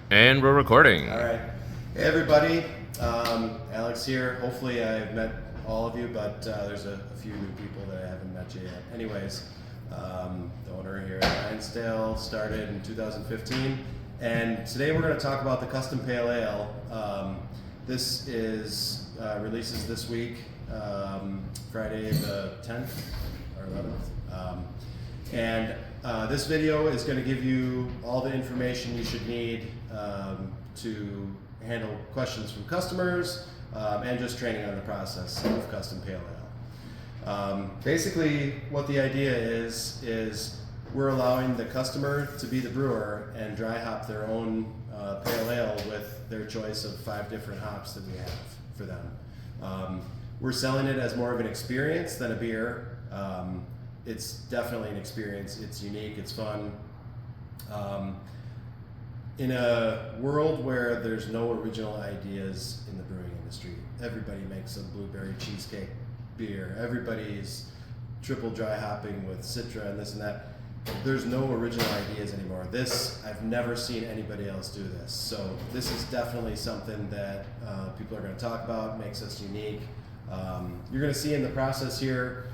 And we're recording. All right. Hey, everybody. Alex here. Hopefully, I've met all of you, but there's a few new people that I haven't met you yet. Anyways, the owner here at Rhinesdale started in 2015, and today we're going to talk about the Custom Pale Ale. This is releases this week, Friday the 10th or 11th. And this video is going to give you all the information you should need to handle questions from customers and just training on the process of Custom Pale Ale. Basically, what the idea is we're allowing the customer to be the brewer and dry hop their own pale ale with their choice of 5 different hops that we have for them. We're selling it as more of an experience than a beer. It's definitely an experience. It's unique. It's fun. In a world where there's no original ideas in the brewing industry, everybody makes a blueberry cheesecake beer. Everybody's triple dry hopping with Citra and this and that. There's no original ideas anymore. I've never seen anybody else do this. So this is definitely something that people are going to talk about, makes us unique. You're going to see in the process here,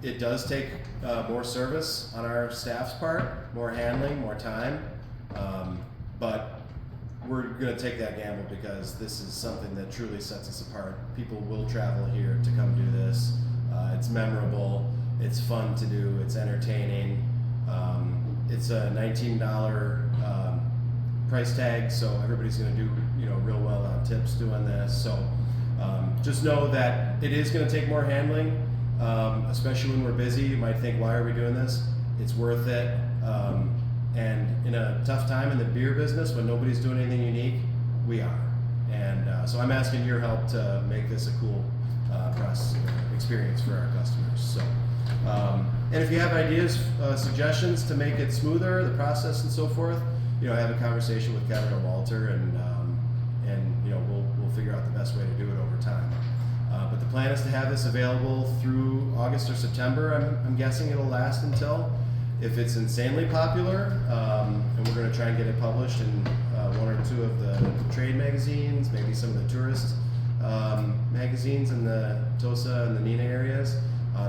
it does take more service on our staff's part, more handling, more time, but we're going to take that gamble because this is something that truly sets us apart. People will travel here to come do this. It's memorable, it's fun to do, it's entertaining. It's a $19 price tag, so everybody's going to do real well on tips doing this. So just know that it is going to take more handling. Especially when we're busy, you might think, why are we doing this? It's worth it. And in a tough time in the beer business, when nobody's doing anything unique, we are. And so I'm asking your help to make this a cool process experience for our customers. So, and if you have ideas, suggestions to make it smoother, the process and so forth, have a conversation with Kevin or Walter, and we'll figure out the best way to do it over time. But the plan is to have this available through August or September. I'm guessing it'll last until. If it's insanely popular, and we're going to try and get it published in 1 or 2 of the trade magazines, maybe some of the tourist magazines in the Tosa and the Neenah areas,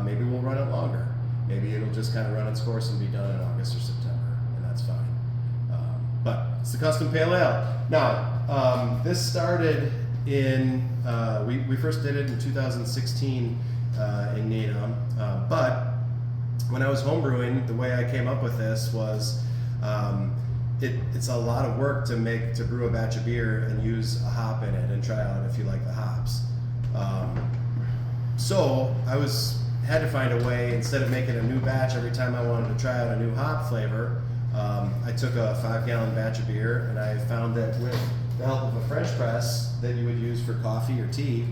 maybe we'll run it longer. Maybe it'll just kind of run its course and be done in August or September, and that's fine. But it's the Custom Pale Ale. Now, this started in, we first did it in 2016 in Neenah, but when I was homebrewing, the way I came up with this was it's a lot of work to brew a batch of beer and use a hop in it and try out if you like the hops. So I had to find a way, instead of making a new batch every time I wanted to try out a new hop flavor, I took a 5-gallon batch of beer, and I found that with the help of a French press that you would use for coffee or tea,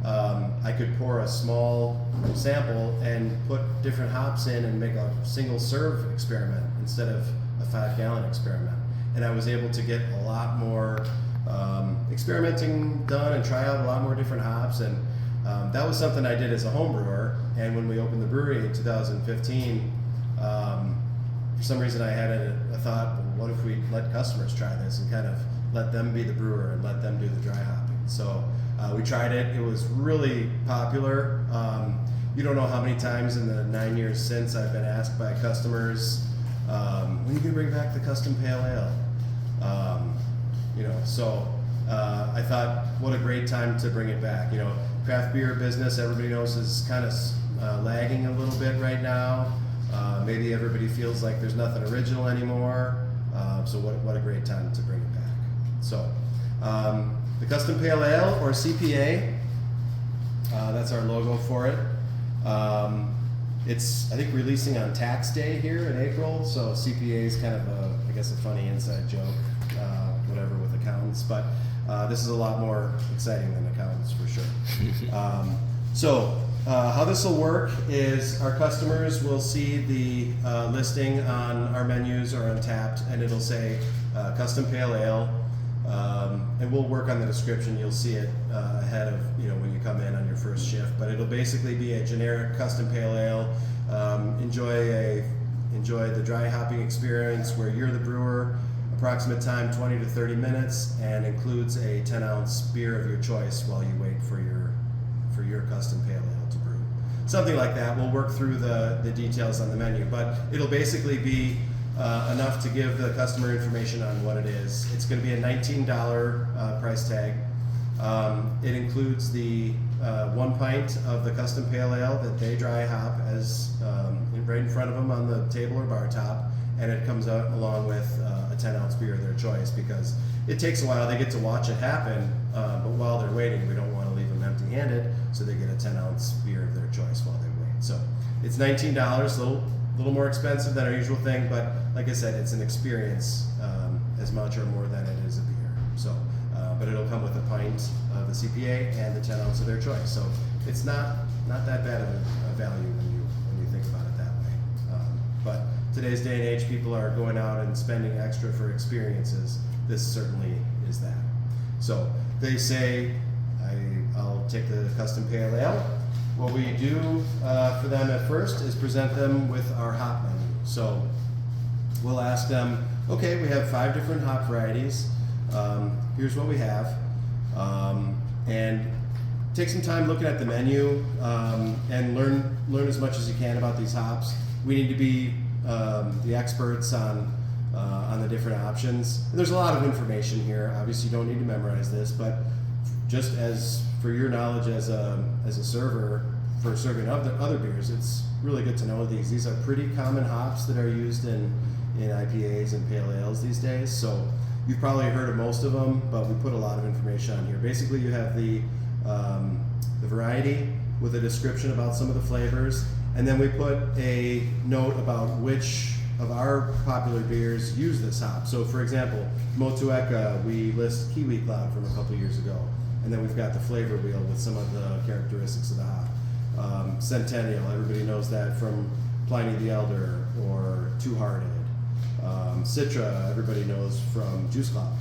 I could pour a small sample and put different hops in and make a single serve experiment instead of a 5-gallon experiment. And I was able to get a lot more experimenting done and try out a lot more different hops. And that was something I did as a home brewer. And when we opened the brewery in 2015, for some reason I had a thought, well, what if we let customers try this and kind of let them be the brewer and let them do the dry hopping? So we tried it. It was really popular. You don't know how many times in the 9 years since I've been asked by customers, when are you going to bring back the Custom Pale Ale? So I thought, what a great time to bring it back. Craft beer business, everybody knows, is kind of lagging a little bit right now. Maybe everybody feels like there's nothing original anymore. So what a great time to bring it back. So the Custom Pale Ale, or CPA, that's our logo for it. It's, I think, releasing on tax day here in April, so CPA is kind of a funny inside joke, whatever, with accountants, but this is a lot more exciting than accountants for sure. How this will work is our customers will see the listing on our menus or Untapped, and it'll say Custom Pale Ale. And we'll work on the description. You'll see it ahead of when you come in on your first shift. But it'll basically be a generic Custom Pale Ale. Enjoy the dry hopping experience where you're the brewer. approximate time 20 to 30 minutes, and includes a 10-ounce beer of your choice while you wait for your custom pale ale to brew. Something like that. We'll work through the details on the menu, but it'll basically be enough to give the customer information on what it is. It's going to be a $19 price tag. It includes the 1 pint of the custom pale ale that they dry hop as right in front of them on the table or bar top, and it comes out along with a 10-ounce beer of their choice, because it takes a while. They get to watch it happen, but while they're waiting, we don't want to leave them empty-handed, so they get a 10-ounce beer of their choice while they wait. So it's $19, a little more expensive than our usual thing, but like I said, it's an experience as much or more than it is a beer. So, but it'll come with a pint of the CPA and the 10 ounce of their choice. So it's not that bad of a value when you think about it that way. But today's day and age, people are going out and spending extra for experiences. This certainly is that. So they say, I'll take the custom pale ale. What we do for them at first is present them with our hop menu. So we'll ask them, okay, we have 5 different hop varieties. Here's what we have. And take some time looking at the menu and learn as much as you can about these hops. We need to be the experts on the different options. And there's a lot of information here. Obviously, you don't need to memorize this, but just as for your knowledge as a server for serving other beers, it's really good to know these. These are pretty common hops that are used in IPAs and pale ales these days. So you've probably heard of most of them, but we put a lot of information on here. Basically, you have the variety with a description about some of the flavors, and then we put a note about which of our popular beers use this hop. So for example, Motueka, we list Kiwi Cloud from a couple years ago, and then we've got the flavor wheel with some of the characteristics of the hop. Centennial, everybody knows that from Pliny the Elder or Two Hearted. Citra, everybody knows from Juice Cloud.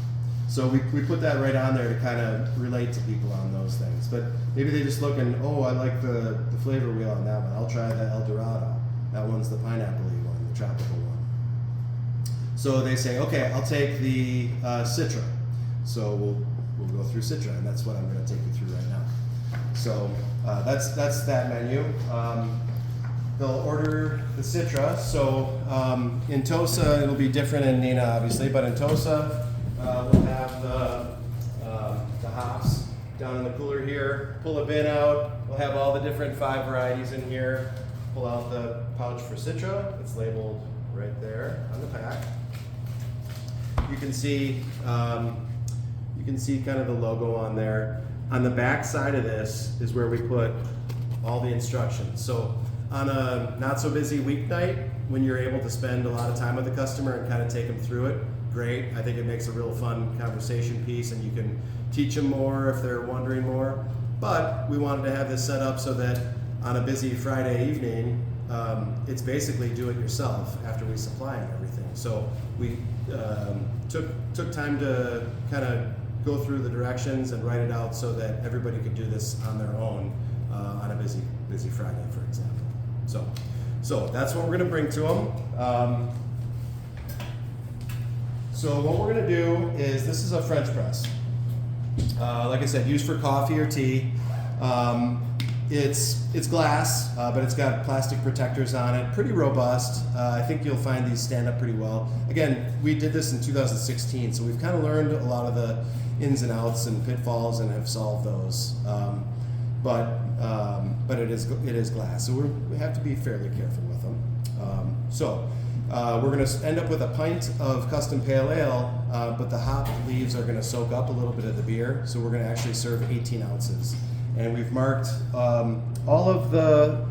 So we put that right on there to kind of relate to people on those things. But maybe they just look and, oh, I like the flavor wheel on that one. I'll try the El Dorado. That one's the pineapple-y one, the tropical one. So they say, okay, I'll take the Citra. So we'll go through Citra, and that's what I'm going to take you through right now. So that's that menu. They'll order the Citra. So in Tosa, it'll be different in Neenah, obviously, but in Tosa, we'll have the hops down in the cooler here. Pull a bin out. We'll have all the different 5 varieties in here. Pull out the pouch for Citra. It's labeled right there on the pack. You can see kind of the logo on there. On the back side of this is where we put all the instructions. So on a not so busy weeknight, when you're able to spend a lot of time with the customer and kind of take them through it, great. I think it makes a real fun conversation piece, and you can teach them more if they're wondering more. But we wanted to have this set up so that on a busy Friday evening, it's basically do it yourself after we supply them everything. So we took time to kind of go through the directions and write it out so that everybody could do this on their own on a busy Friday, for example. So that's what we're going to bring to them. So what we're going to do is, this is a French press. Like I said, used for coffee or tea. It's glass, but it's got plastic protectors on it. Pretty robust. I think you'll find these stand up pretty well. Again, we did this in 2016, so we've kind of learned a lot of the ins and outs and pitfalls and have solved those. But it is glass, so we have to be fairly careful with them. We're going to end up with a pint of custom pale ale, but the hop leaves are going to soak up a little bit of the beer, so we're going to actually serve 18 ounces. And we've marked all of the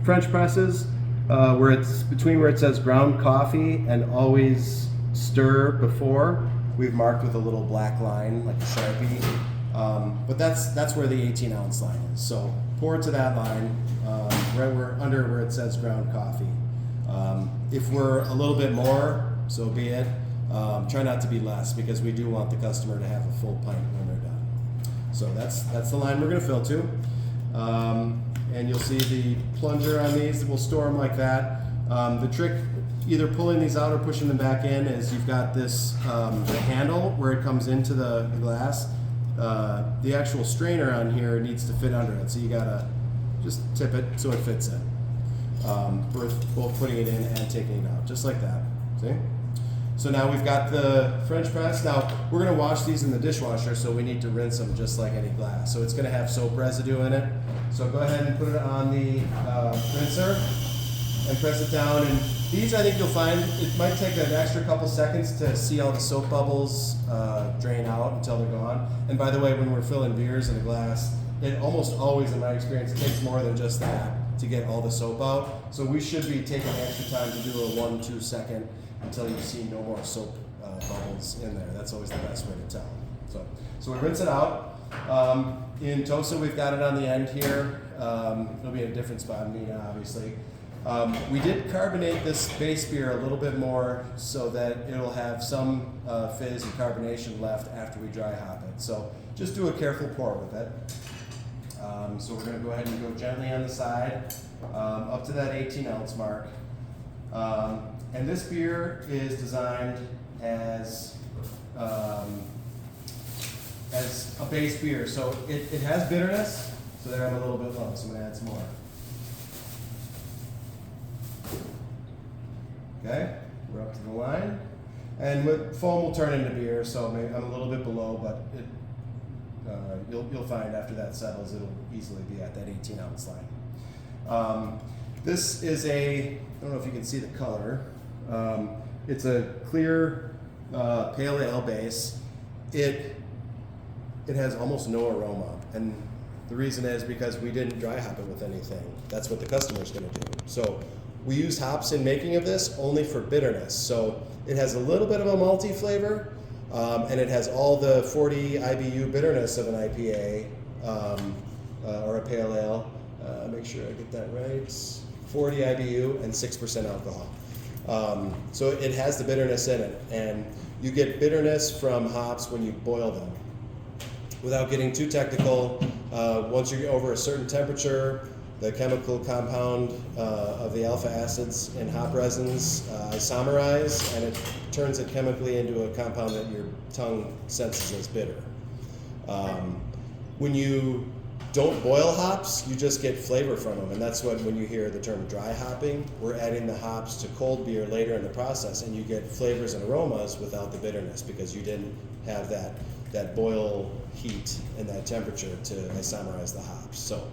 French presses where it's between where it says ground coffee and always stir before. We've marked with a little black line, like a Sharpie. But that's where the 18 ounce line is. So pour to that line, right under where it says ground coffee. If we're a little bit more, so be it. Try not to be less, because we do want the customer to have a full pint when they're done. So that's the line we're going to fill to. And you'll see the plunger on these. We'll store them like that. The trick either pulling these out or pushing them back in is you've got this the handle where it comes into the glass. The actual strainer on here needs to fit under it, so you gotta just tip it so it fits in. Both putting it in and taking it out, just like that. See? So now we've got the French press. Now we're gonna wash these in the dishwasher, so we need to rinse them just like any glass. So it's gonna have soap residue in it. So go ahead and put it on the rinser and press it down. And these, I think you'll find, it might take an extra couple seconds to see all the soap bubbles drain out until they're gone. And by the way, when we're filling beers in a glass, it almost always, in my experience, takes more than just that to get all the soap out. So we should be taking extra time to do a 1-2 second until you see no more soap bubbles in there. That's always the best way to tell. So we rinse it out. In Tosa, we've got it on the end here. It'll be a different spot in Mina, obviously. We did carbonate this base beer a little bit more so that it'll have some fizz and carbonation left after we dry hop it. So just do a careful pour with it. So we're going to go ahead and go gently on the side up to that 18-ounce mark. And this beer is designed as a base beer. So it has bitterness, so there I'm a little bit low, so I'm going to add some more. Okay, we're up to the line. And with foam will turn into beer, so maybe I'm a little bit below, but you'll find after that settles, it'll easily be at that 18-ounce line. This is I don't know if you can see the color. It's a clear pale ale base. It has almost no aroma, and the reason is because we didn't dry hop it with anything. That's what the customer's going to do. So we use hops in making of this only for bitterness. So it has a little bit of a malty flavor, and it has all the 40 IBU bitterness of an IPA or a pale ale. Make sure I get that right. 40 IBU and 6% alcohol. So it has the bitterness in it, and you get bitterness from hops when you boil them. Without getting too technical, once you're over a certain temperature, the chemical compound of the alpha acids in hop resins isomerize, and it turns it chemically into a compound that your tongue senses as bitter. When you don't boil hops, you just get flavor from them, and that's when you hear the term dry hopping, we're adding the hops to cold beer later in the process, and you get flavors and aromas without the bitterness because you didn't have that boil heat and that temperature to isomerize the hops. So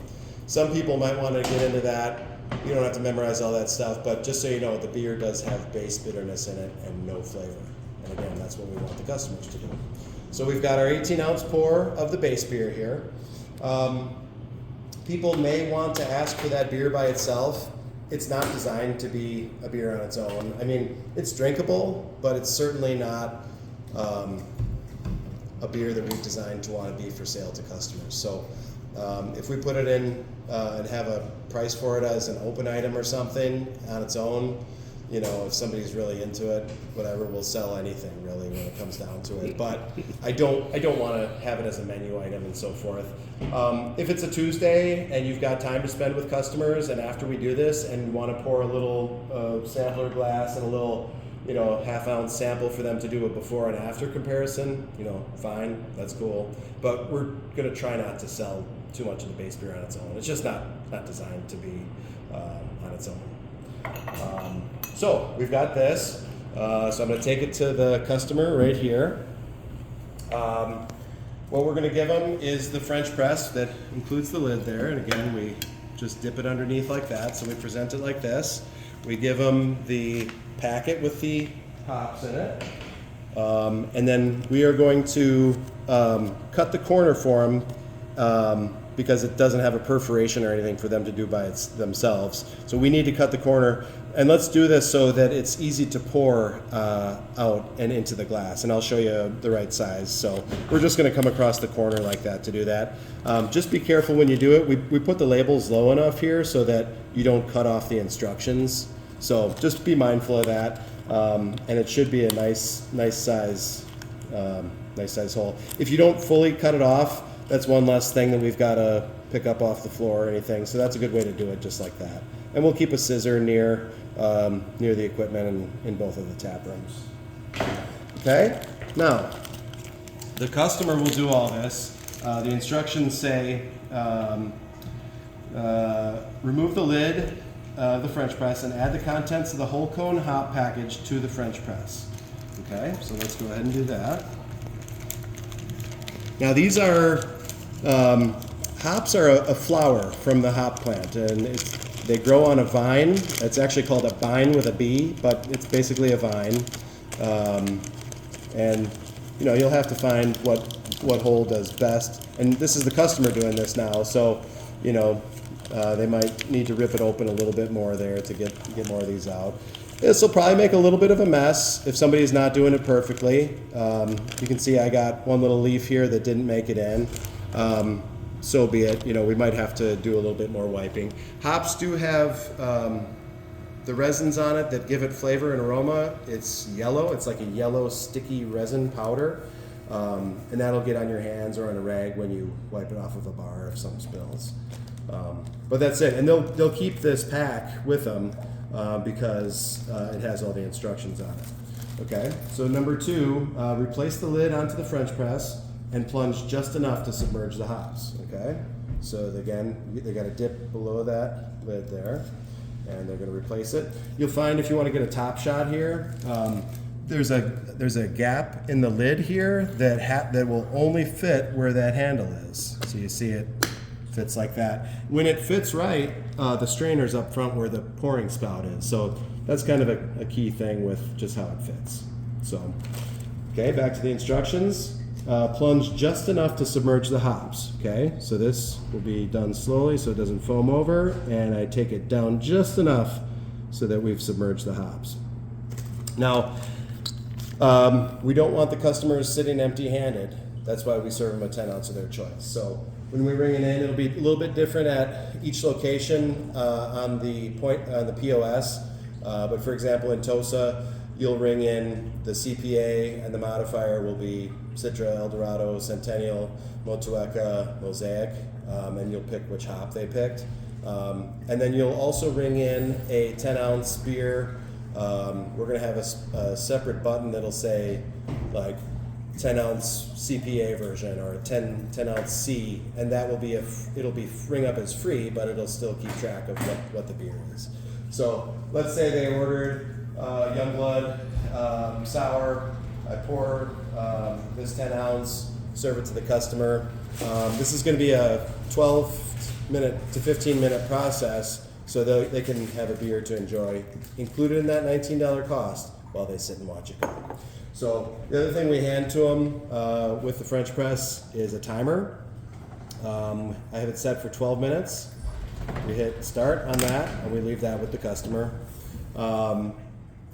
some people might want to get into that. You don't have to memorize all that stuff, but just so you know, the beer does have base bitterness in it and no flavor. And again, that's what we want the customers to do. So we've got our 18-ounce pour of the base beer here. People may want to ask for that beer by itself. It's not designed to be a beer on its own. I mean, it's drinkable, but it's certainly not a beer that we've designed to want to be for sale to customers. So if we put it in and have a price for it as an open item or something on its own, you know, if somebody's really into it, whatever, we'll sell anything really when it comes down to it. But I don't want to have it as a menu item and so forth. If it's a Tuesday and you've got time to spend with customers, and after we do this and you want to pour a little sampler glass and a little, you know, half-ounce sample for them to do a before and after comparison, you know, fine, that's cool. But we're going to try not to sell too much of the base beer on its own. It's just not designed to be on its own. So we've got this. So I'm going to take it to the customer right here. What we're going to give them is the French press that includes the lid there. And again, we just dip it underneath like that. So we present it like this. We give them the packet with the hops in it. And then we are going to cut the corner for them because it doesn't have a perforation or anything for them to do by themselves. So we need to cut the corner. And let's do this so that it's easy to pour out and into the glass. And I'll show you the right size. So we're just going to come across the corner like that to do that. Just be careful when you do it. We put the labels low enough here so that you don't cut off the instructions. So just be mindful of that. And it should be a nice size hole. If you don't fully cut it off, that's one less thing that we've got to pick up off the floor or anything. So that's a good way to do it, just like that. And we'll keep a scissor near near the equipment and in both of the tap rooms. Okay, now the customer will do all this. The instructions say remove the lid of the French press and add the contents of the whole cone hop package to the French press. Okay, so let's go ahead and do that. Now these are, hops are a flower from the hop plant, and they grow on a vine. It's actually called a vine with a B, but it's basically a vine. And you know, you'll have to find what hole does best. And this is the customer doing this now, so you know, they might need to rip it open a little bit more there to get more of these out. This will probably make a little bit of a mess if somebody's not doing it perfectly. You can see I got one little leaf here that didn't make it in. So be it. You know, we might have to do a little bit more wiping. Hops do have the resins on it that give it flavor and aroma. It's yellow. It's like a yellow sticky resin powder. And that'll get on your hands or on a rag when you wipe it off of a bar if something spills. But that's it. And they'll keep this pack with them because it has all the instructions on it. Okay, so number 2, replace the lid onto the French press and plunge just enough to submerge the hops. Okay, so again, they got to dip below that lid there, and they're going to replace it. You'll find if you want to get a top shot here, there's a gap in the lid here that will only fit where that handle is. So you see it fits like that. When it fits right, the strainer's up front where the pouring spout is. So that's kind of a key thing with just how it fits. So, okay, back to the instructions. Plunge just enough to submerge the hops. Okay, so this will be done slowly so it doesn't foam over, and I take it down just enough so that we've submerged the hops. Now, we don't want the customers sitting empty-handed. That's why we serve them a 10 ounce of their choice. So when we bring it in, it'll be a little bit different at each location on the POS. But for example, in Tosa, you'll ring in the CPA, and the modifier will be Citra, Eldorado, Centennial, Motueka, Mosaic, and you'll pick which hop they picked. And then you'll also ring in a 10 ounce beer. We're going to have a separate button that'll say like 10 ounce CPA version or 10 ounce C, and that will be it'll be ring up as free, but it'll still keep track of what the beer is. So let's say they ordered Youngblood sour. I pour this 10 ounce, serve it to the customer. This is going to be a 12-minute to 15-minute process, so they can have a beer to enjoy, included in that $19 cost while they sit and watch it go. So the other thing we hand to them with the French press is a timer. I have it set for 12 minutes. We hit start on that, and we leave that with the customer.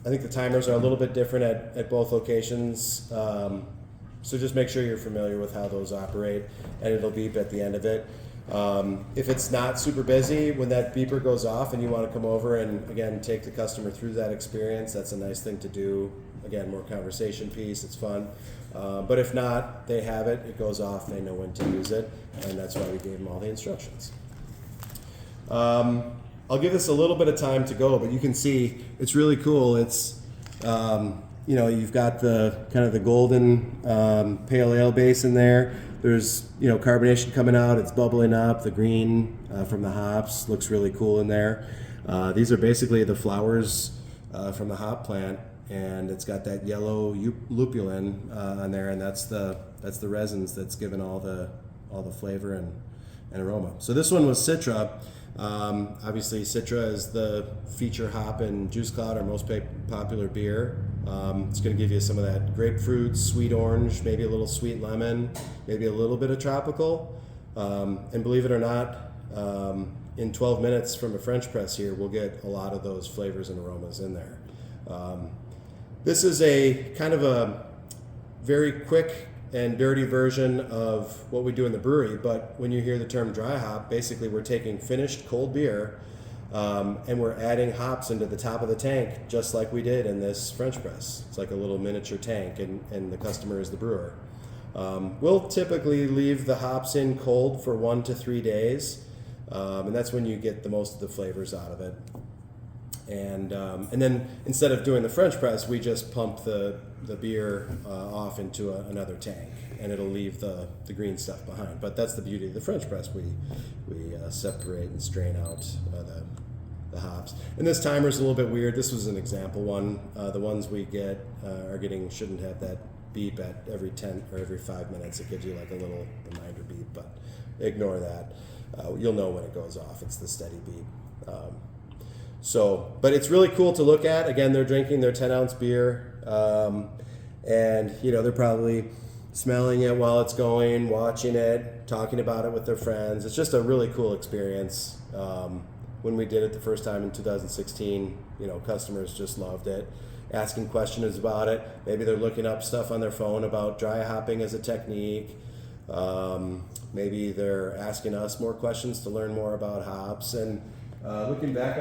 I think the timers are a little bit different at both locations, so just make sure you're familiar with how those operate, and it'll beep at the end of it. If it's not super busy, when that beeper goes off and you want to come over and again take the customer through that experience, that's a nice thing to do. Again, more conversation piece, it's fun. But if not, they have it, it goes off, they know when to use it, and that's why we gave them all the instructions. I'll give this a little bit of time to go, but you can see it's really cool. It's, you know, you've got the kind of the golden pale ale base in there. There's, you know, carbonation coming out, it's bubbling up. The green from the hops looks really cool in there. These are basically the flowers from the hop plant, and it's got that yellow lupulin on there, and that's the resins that's given all the flavor and aroma. So this one was Citra. Obviously, Citra is the feature hop in Juice Cloud, our most popular beer. It's going to give you some of that grapefruit, sweet orange, maybe a little sweet lemon, maybe a little bit of tropical. And believe it or not, in 12 minutes from a French press here, we'll get a lot of those flavors and aromas in there. This is a kind of a very quick and dirty version of what we do in the brewery, but when you hear the term dry hop, basically we're taking finished cold beer and we're adding hops into the top of the tank, just like we did in this French press. It's like a little miniature tank, and the customer is the brewer. We'll typically leave the hops in cold for 1 to 3 days, and that's when you get the most of the flavors out of it. And then instead of doing the French press, we just pump the beer off into another tank, and it'll leave the green stuff behind. But that's the beauty of the French press. We separate and strain out the hops. And this timer's a little bit weird. This was an example one. The ones we get shouldn't have that beep at every 10 or every 5 minutes. It gives you like a little reminder beep, but ignore that. You'll know when it goes off. It's the steady beep. But it's really cool to look at. Again, they're drinking their 10-ounce beer, and they're probably smelling it while it's going, watching it, talking about it with their friends. It's just a really cool experience. When we did it the first time in 2016, customers just loved it, asking questions about it. Maybe they're looking up stuff on their phone about dry hopping as a technique. Maybe they're asking us more questions to learn more about hops. And looking back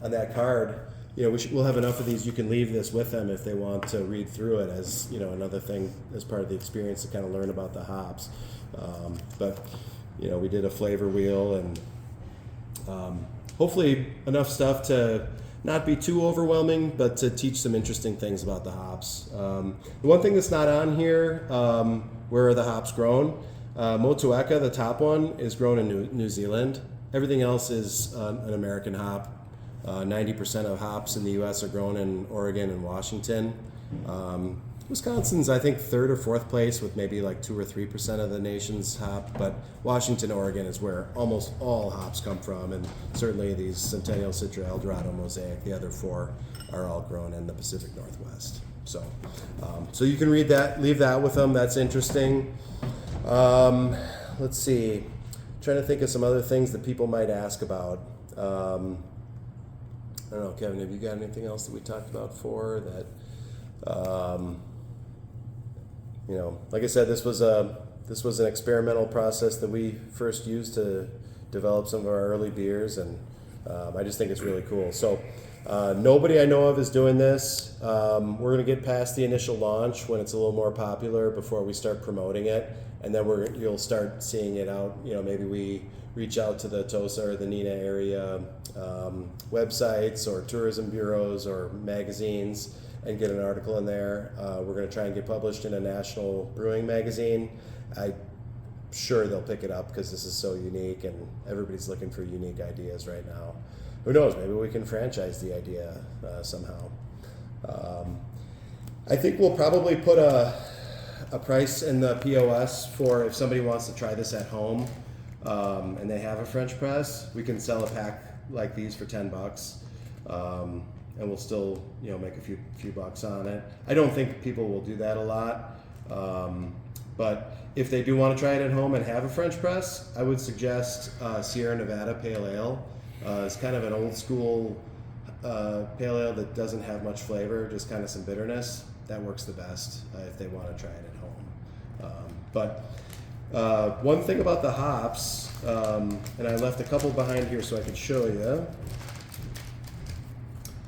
on that card, we'll have enough of these. You can leave this with them if they want to read through it as another thing as part of the experience to kind of learn about the hops. But we did a flavor wheel and hopefully enough stuff to not be too overwhelming, but to teach some interesting things about the hops. The one thing that's not on here, where are the hops grown? Motueka, the top one, is grown in New Zealand. Everything else is an American hop. 90% of hops in the U.S. are grown in Oregon and Washington. Wisconsin's, I think, third or fourth place with maybe like 2 or 3% of the nation's hop, but Washington, Oregon is where almost all hops come from, and certainly these Centennial, Citra, Eldorado, Mosaic, the other 4 are all grown in the Pacific Northwest. So you can read that, leave that with them. That's interesting. Let's see. Trying to think of some other things that people might ask about. I don't know, Kevin, have you got anything else that we talked about for that? Like I said, this was an experimental process that we first used to develop some of our early beers, and I just think it's really cool. So nobody I know of is doing this. We're going to get past the initial launch when it's a little more popular before we start promoting it, and then you'll start seeing it out. Maybe we reach out to the TOSA or the NENA area websites or tourism bureaus or magazines and get an article in there. We're going to try and get published in a national brewing magazine. I'm sure they'll pick it up because this is so unique and everybody's looking for unique ideas right now. Who knows, maybe we can franchise the idea somehow. I think we'll probably put a price in the POS for if somebody wants to try this at home and they have a French press. We can sell a pack like these for $10. And we'll still, make a few bucks on it. I don't think people will do that a lot, but if they do want to try it at home and have a French press, I would suggest Sierra Nevada Pale Ale. It's kind of an old school pale ale that doesn't have much flavor, just kind of some bitterness. That works the best if they want to try it at home. But one thing about the hops, and I left a couple behind here so I could show you.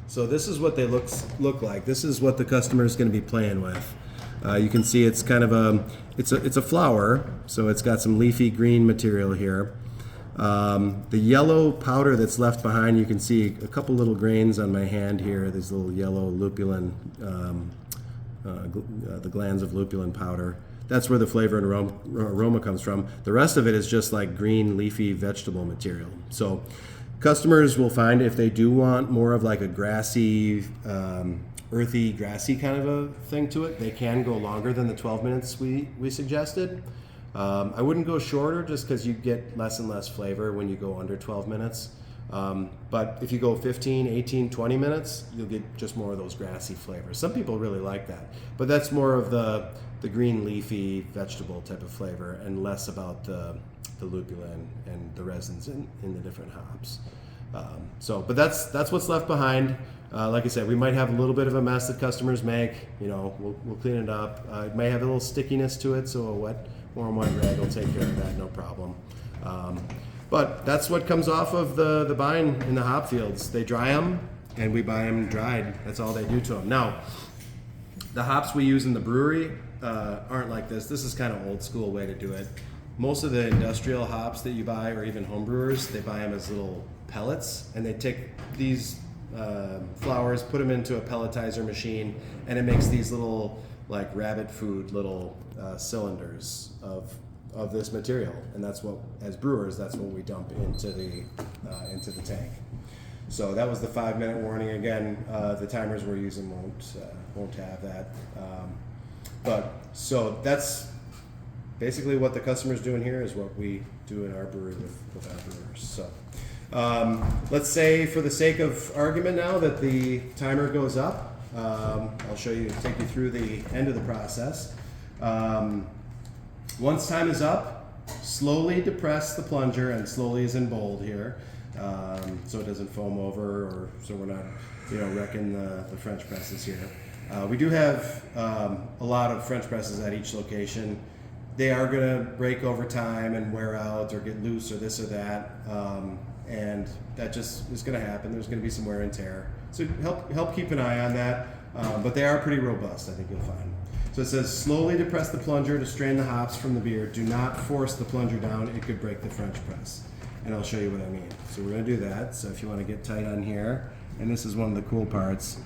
So this is what they look like. This is what the customer is going to be playing with. You can see it's kind of it's a flower, so it's got some leafy green material here. The yellow powder that's left behind, you can see a couple little grains on my hand here. There's little yellow lupulin, the glands of lupulin powder. That's where the flavor and aroma comes from. The rest of it is just like green leafy vegetable material. So customers will find if they do want more of like a grassy, earthy, grassy kind of a thing to it, they can go longer than the 12 minutes we suggested. I wouldn't go shorter just because you get less and less flavor when you go under 12 minutes. But if you go 15, 18, 20 minutes, you'll get just more of those grassy flavors. Some people really like that, but that's more of the green leafy vegetable type of flavor and less about the lupulin and the resins in the different hops. But that's what's left behind. Like I said, we might have a little bit of a mess that customers make. We'll clean it up. It may have a little stickiness to it, so a warm wet rag will take care of that, no problem. But that's what comes off of the vine in the hop fields. They dry them, and we buy them dried. That's all they do to them. Now, the hops we use in the brewery aren't like this. This is kind of old school way to do it. Most of the industrial hops that you buy, or even home brewers, they buy them as little pellets, and they take these flours, put them into a pelletizer machine, and it makes these little like rabbit food little cylinders of this material, and that's what, as brewers, that's what we dump into the tank. So that was the 5-minute warning. Again, the timers we're using won't have that. But so that's basically what the customer's doing here is what we do in our brewery with our brewers. So let's say, for the sake of argument now, that the timer goes up. I'll take you through the end of the process. Once time is up, slowly depress the plunger, and slowly is in bold here, so it doesn't foam over, or so we're not, wrecking the French presses here. We do have a lot of French presses at each location. They are going to break over time and wear out or get loose or this or that, and that just is going to happen. There's going to be some wear and tear, so help keep an eye on that. But they are pretty robust, I think you'll find. So it says, slowly depress the plunger to strain the hops from the beer. Do not force the plunger down. It could break the French press. And I'll show you what I mean. So we're going to do that. So if you want to get tight on here, and this is one of the cool parts,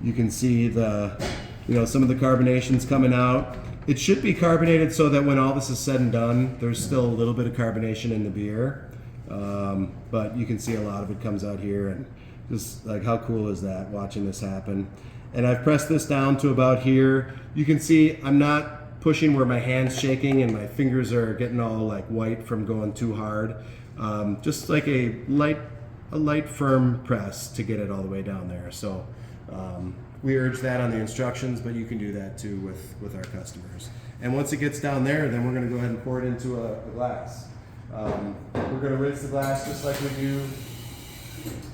you can see some of the carbonation's coming out. It should be carbonated so that when all this is said and done, there's still a little bit of carbonation in the beer. But you can see a lot of it comes out here, and just like, how cool is that, watching this happen? And I've pressed this down to about here. You can see I'm not pushing where my hand's shaking and my fingers are getting all like white from going too hard. Just like a light firm press to get it all the way down there. So we urge that on the instructions, but you can do that too with our customers. And once it gets down there, then we're going to go ahead and pour it into a glass. We're going to rinse the glass just like we do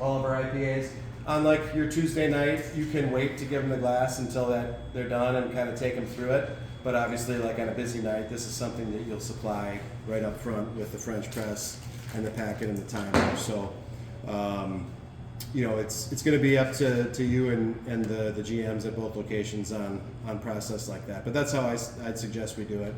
all of our IPAs. On like your Tuesday night, you can wait to give them the glass until they're done and kind of take them through it. But obviously, like on a busy night, this is something that you'll supply right up front with the French press and the packet and the timer. So, it's going to be up to you and the GMs at both locations on process like that. But that's how I'd suggest we do it.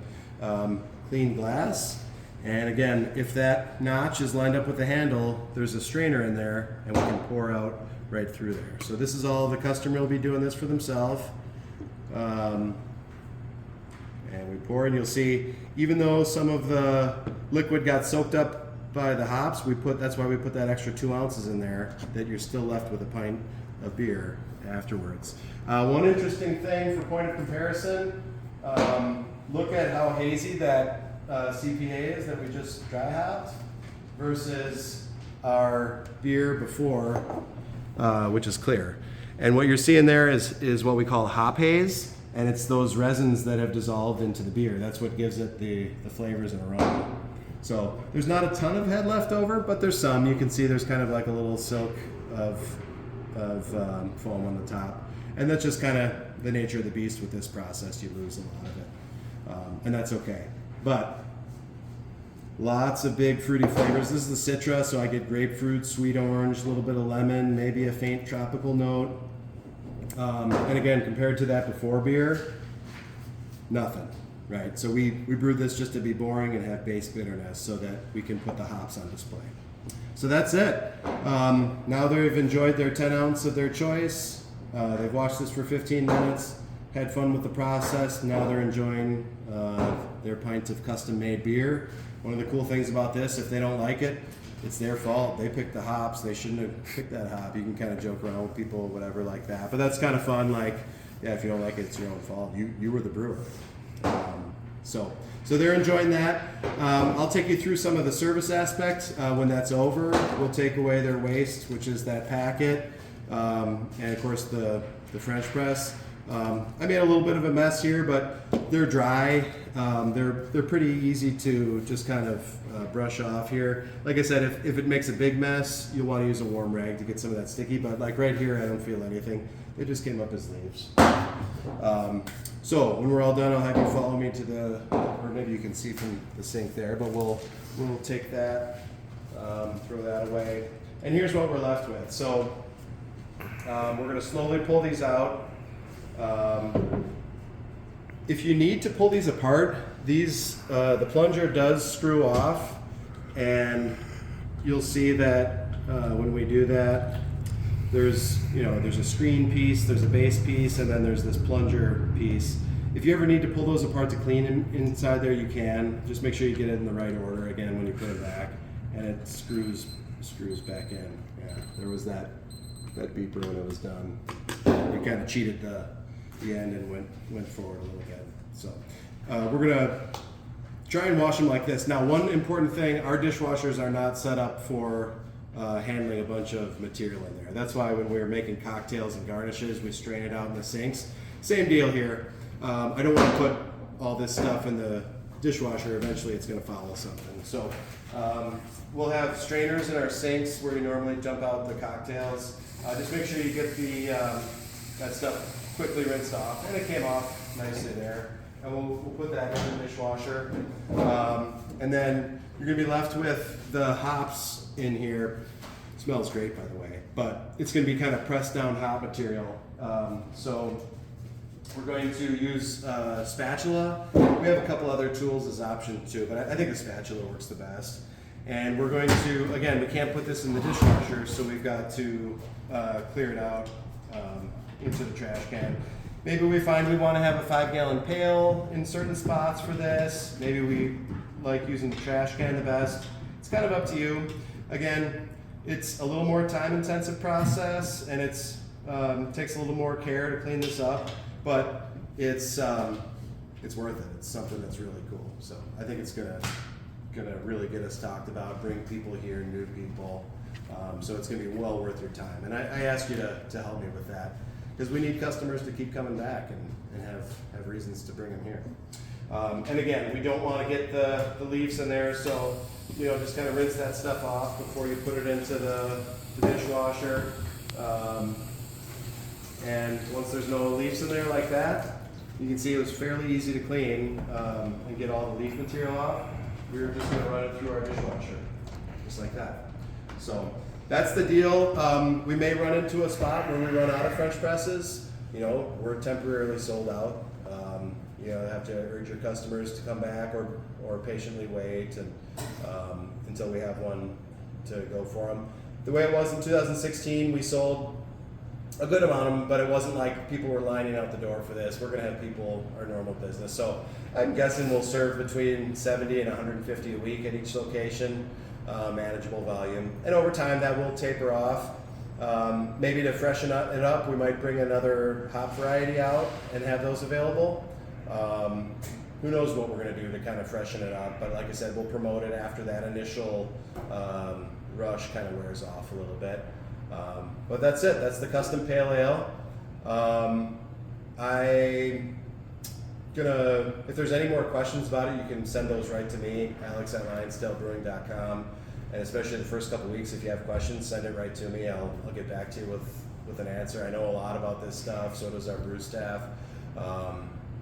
Clean glass. And again, if that notch is lined up with the handle, there's a strainer in there, and we can pour out right through there. So this is all, the customer will be doing this for themselves. And we pour, and you'll see, even though some of the liquid got soaked up by the hops, that's why we put that extra 2 ounces in there, that you're still left with a pint of beer afterwards. One interesting thing for point of comparison, look at how hazy that CPA is that we just dry hopped versus our beer before, which is clear. And what you're seeing there is what we call hop haze, and it's those resins that have dissolved into the beer. That's what gives it the flavors and aroma. So there's not a ton of head left over, but there's some. You can see there's kind of like a little silk of foam on the top. And that's just kind of the nature of the beast with this process. You lose a lot of it, and that's okay. But lots of big fruity flavors. This is the Citra, so I get grapefruit, sweet orange, a little bit of lemon, maybe a faint tropical note. And again, compared to that before beer, nothing, right? So we brewed this just to be boring and have base bitterness so that we can put the hops on display. So that's it. Now they've enjoyed their 10 ounce of their choice. They've watched this for 15 minutes, had fun with the process. Now they're enjoying their pint of custom-made beer. One of the cool things about this, if they don't like it, it's their fault. They picked the hops. They shouldn't have picked that hop. You can kind of joke around with people, whatever, like that. But that's kind of fun. Like, yeah, if you don't like it, it's your own fault. You were the brewer. So they're enjoying that. I'll take you through some of the service aspects. When that's over, we'll take away their waste, which is that packet, and of course the French press. I made a little bit of a mess here, but they're dry. They're pretty easy to just kind of brush off here. Like I said, if it makes a big mess, you'll want to use a warm rag to get some of that sticky, but like right here, I don't feel anything. They just came up as leaves. So when we're all done, I'll have you follow me to or maybe you can see from the sink there, but we'll take that, throw that away. And here's what we're left with. So we're going to slowly pull these out. If you need to pull these apart, the plunger does screw off, and you'll see that when we do that, there's a screen piece, there's a base piece, and then there's this plunger piece. If you ever need to pull those apart to clean inside there, you can. Just make sure you get it in the right order again when you put it back, and it screws back in. Yeah, there was that beeper when it was done. We kind of cheated the end and went forward a little bit. So we're gonna try and wash them like this. Now, one important thing: our dishwashers are not set up for handling a bunch of material in there. That's why when we were making cocktails and garnishes, we strain it out in the sinks. Same deal here. I don't want to put all this stuff in the dishwasher. Eventually it's going to follow something. So we'll have strainers in our sinks where you normally dump out the cocktails. Just make sure you get that stuff quickly rinsed off. And it came off nicely there. And we'll put that in the dishwasher. And then you're going to be left with the hops in here. It smells great, by the way. But it's going to be kind of pressed down hop material. So we're going to use spatula. We have a couple other tools as option too, but I think the spatula works the best. And we're going to, again, we can't put this in the dishwasher, so we've got to clear it out into the trash can. Maybe we find we want to have a 5-gallon pail in certain spots for this. Maybe we like using the trash can the best. It's kind of up to you. Again, it's a little more time-intensive process, and it's takes a little more care to clean this up. But it's worth it. It's something that's really cool. So I think it's gonna really get us talked about, bring people here, new people. So it's gonna be well worth your time. And I ask you to help me with that, because we need customers to keep coming back and have reasons to bring them here. And again, we don't want to get the leaves in there, so just kind of rinse that stuff off before you put it into the dishwasher. And once there's no leaves in there like that, you can see it was fairly easy to clean and get all the leaf material off. We were just going to run it through our dishwasher, just like that. So that's the deal. We may run into a spot where we run out of French presses. We're temporarily sold out. Have to urge your customers to come back or patiently wait until we have one to go for them. The way it was in 2016, we sold a good amount of them, but it wasn't like people were lining out the door for this. We're going to have people, our normal business. So I'm guessing we'll serve between 70 and 150 a week at each location, manageable volume. And over time, that will taper off. Maybe to freshen it up, we might bring another hop variety out and have those available. Who knows what we're going to do to kind of freshen it up. But like I said, we'll promote it after that initial rush kind of wears off a little bit. But that's it. That's the custom pale ale. If there's any more questions about it, you can send those right to me, alex@lionsdalebrewing.com. And especially the first couple weeks, if you have questions, send it right to me. I'll get back to you with an answer. I know a lot about this stuff, so does our brew staff.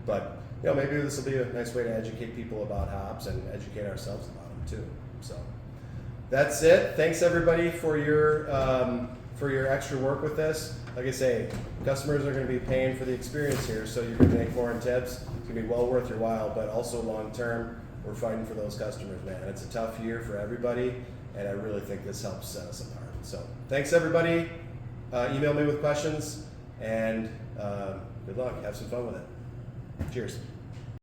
But maybe this will be a nice way to educate people about hops and educate ourselves about them too. So that's it. Thanks everybody for your extra work with this. Like I say, customers are going to be paying for the experience here, so you're going to make more in tips. It's going to be well worth your while, but also long term, we're fighting for those customers, man. It's a tough year for everybody, and I really think this helps set us apart. So thanks everybody. Email me with questions, and good luck. Have some fun with it. Cheers.